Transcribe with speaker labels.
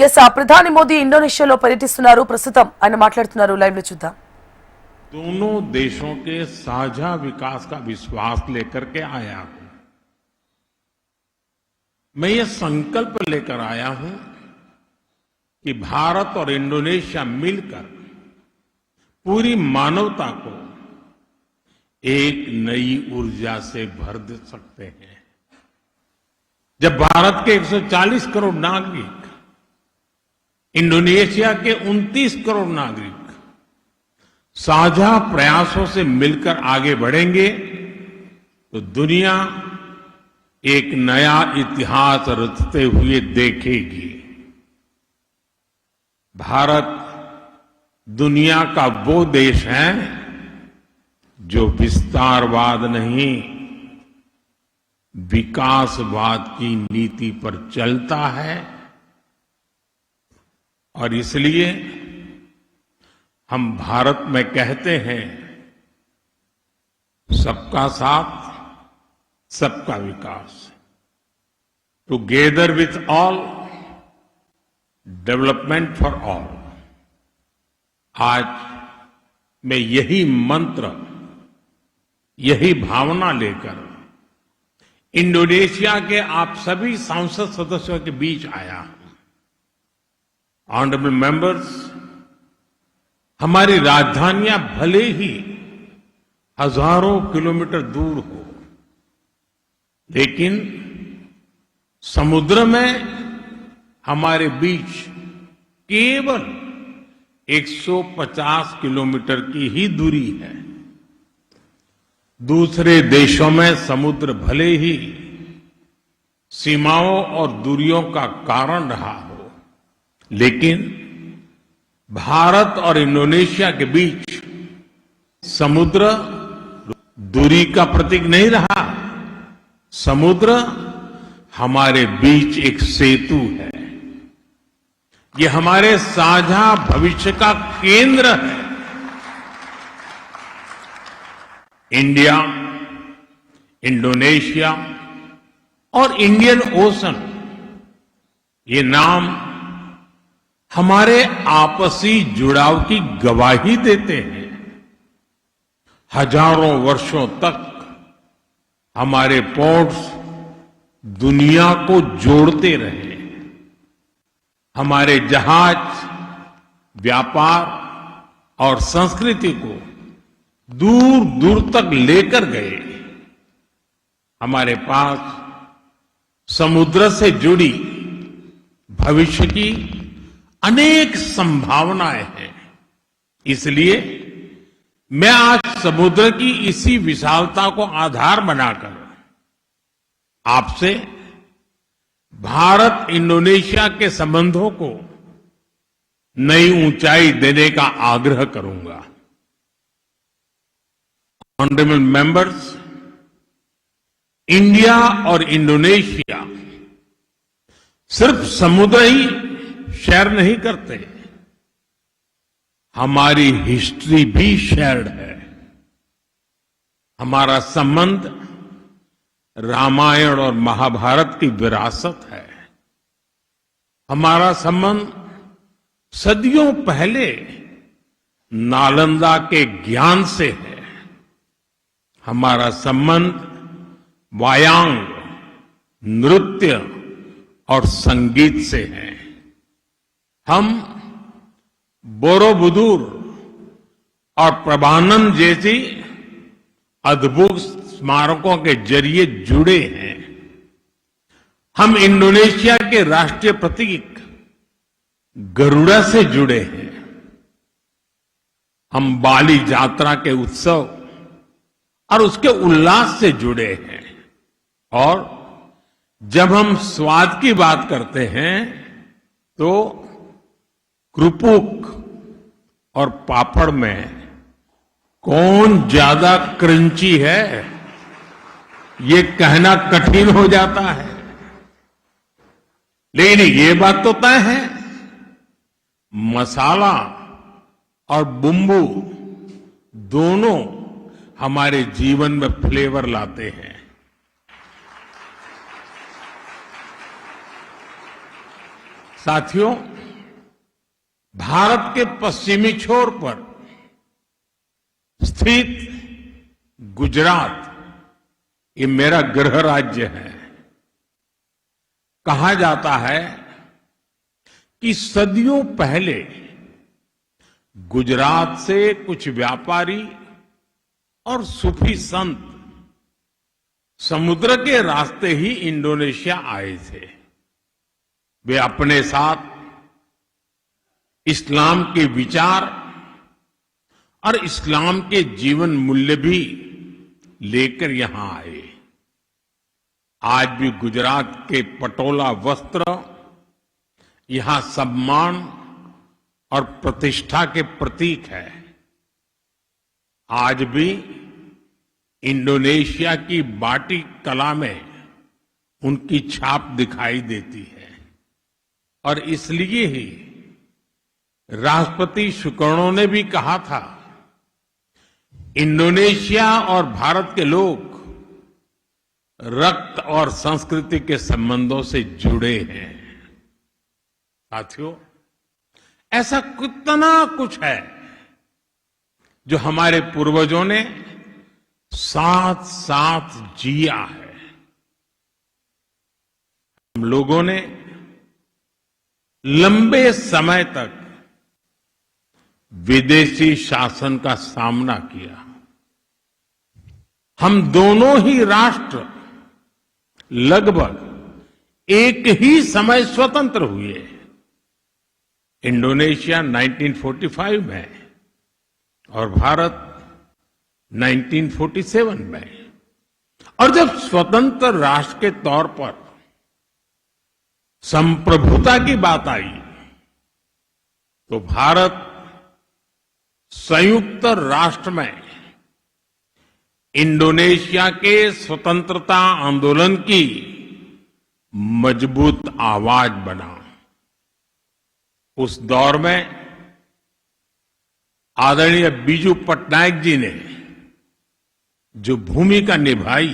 Speaker 1: Yes ప్రధాని మోదీ ఇండోనేషియాలో పర్యటిస్తున్నారు. ప్రస్తుతం ఆయన మాట్లాడుతున్నారు. లైవ్ లో చూద్దాం.
Speaker 2: दोनों देशों के साझा विकास का विश्वास लेकर के आया हूं। मैं ये संकल्प लेकर आया हूं कि भारत और इंडोनेशिया मिलकर पूरी मानवता को एक नई ऊर्जा से भर दे सकते हैं। जब भारत के 140 करोड़ नागरिक, इंडोनेशिया के 29 करोड़ नागरिक साझा प्रयासों से मिलकर आगे बढ़ेंगे तो दुनिया एक नया इतिहास रचते हुए देखेगी। भारत दुनिया का वो देश है जो विस्तारवाद नहीं, विकासवाद की नीति पर चलता है और इसलिए हम भारत में कहते हैं सबका साथ, सबका विकास। Together with all, development for all. आज मैं यही मंत्र, यही भावना लेकर इंडोनेशिया के आप सभी सांसद सदस्यों के बीच आया हूं। ऑनरेबल मेंबर्स, हमारी राजधानियां भले ही हजारों किलोमीटर दूर हो, लेकिन समुद्र में हमारे बीच केवल 150 किलोमीटर की ही दूरी है। दूसरे देशों में समुद्र भले ही सीमाओं और दूरियों का कारण रहा हो, लेकिन भारत और इंडोनेशिया के बीच समुद्र दूरी का प्रतीक नहीं रहा। समुद्र हमारे बीच एक सेतु है। ये हमारे साझा भविष्य का केंद्र है। इंडिया, इंडोनेशिया और इंडियन ओशन, ये नाम हमारे आपसी जुड़ाव की गवाही देते हैं। हजारों वर्षों तक हमारे पोर्ट्स दुनिया को जोड़ते रहे। हमारे जहाज व्यापार और संस्कृति को दूर दूर तक लेकर गए। हमारे पास समुद्र से जुड़ी भविष्य की अनेक संभावनाएं हैं। इसलिए मैं आज समुद्र की इसी विशालता को आधार बनाकर आपसे भारत इंडोनेशिया के संबंधों को नई ऊंचाई देने का आग्रह करूंगा। ऑनरेबल मेंबर्स, इंडिया और इंडोनेशिया सिर्फ समुद्र ही शेयर नहीं करते, हमारी हिस्ट्री भी शेयर्ड है। हमारा संबंध रामायण और महाभारत की विरासत है। हमारा संबंध सदियों पहले नालंदा के ज्ञान से है। हमारा संबंध वायांग, नृत्य और संगीत से है। हम बोरोबुदुर और प्रभानम जैसी अद्भुत स्मारकों के जरिए जुड़े हैं। हम इंडोनेशिया के राष्ट्रीय प्रतीक गरुड़ा से जुड़े हैं। हम बाली यात्रा के उत्सव और उसके उल्लास से जुड़े हैं। और जब हम स्वाद की बात करते हैं तो क्रुपुक और पापड़ में कौन ज्यादा क्रंची है, ये कहना कठिन हो जाता है। लेकिन ये बात तो तय है, मसाला और बुम्बू दोनों हमारे जीवन में फ्लेवर लाते हैं। साथियों, भारत के पश्चिमी छोर पर स्थित गुजरात ये मेरा गृह राज्य है। कहा जाता है कि सदियों पहले गुजरात से कुछ व्यापारी और सूफी संत समुद्र के रास्ते ही इंडोनेशिया आए थे। वे अपने साथ इस्लाम के विचार और इस्लाम के जीवन मूल्य भी लेकर यहां आए। आज भी गुजरात के पटोला वस्त्र यहां सम्मान और प्रतिष्ठा के प्रतीक है। आज भी इंडोनेशिया की बाटिक कला में उनकी छाप दिखाई देती है और इसलिए ही राष्ट्रपति सुकर्णो ने भी कहा था, इंडोनेशिया और भारत के लोग रक्त और संस्कृति के संबंधों से जुड़े हैं। साथियों, ऐसा कितना कुछ है जो हमारे पूर्वजों ने साथ साथ जिया है। हम लोगों ने लंबे समय तक विदेशी शासन का सामना किया। हम दोनों ही राष्ट्र लगभग एक ही समय स्वतंत्र हुए। इंडोनेशिया 1945 में और भारत 1947 में। और जब स्वतंत्र राष्ट्र के तौर पर संप्रभुता की बात आई तो भारत संयुक्त राष्ट्र में इंडोनेशिया के स्वतंत्रता आंदोलन की मजबूत आवाज बना। उस दौर में आदरणीय बीजू पटनायक जी ने जो भूमिका निभाई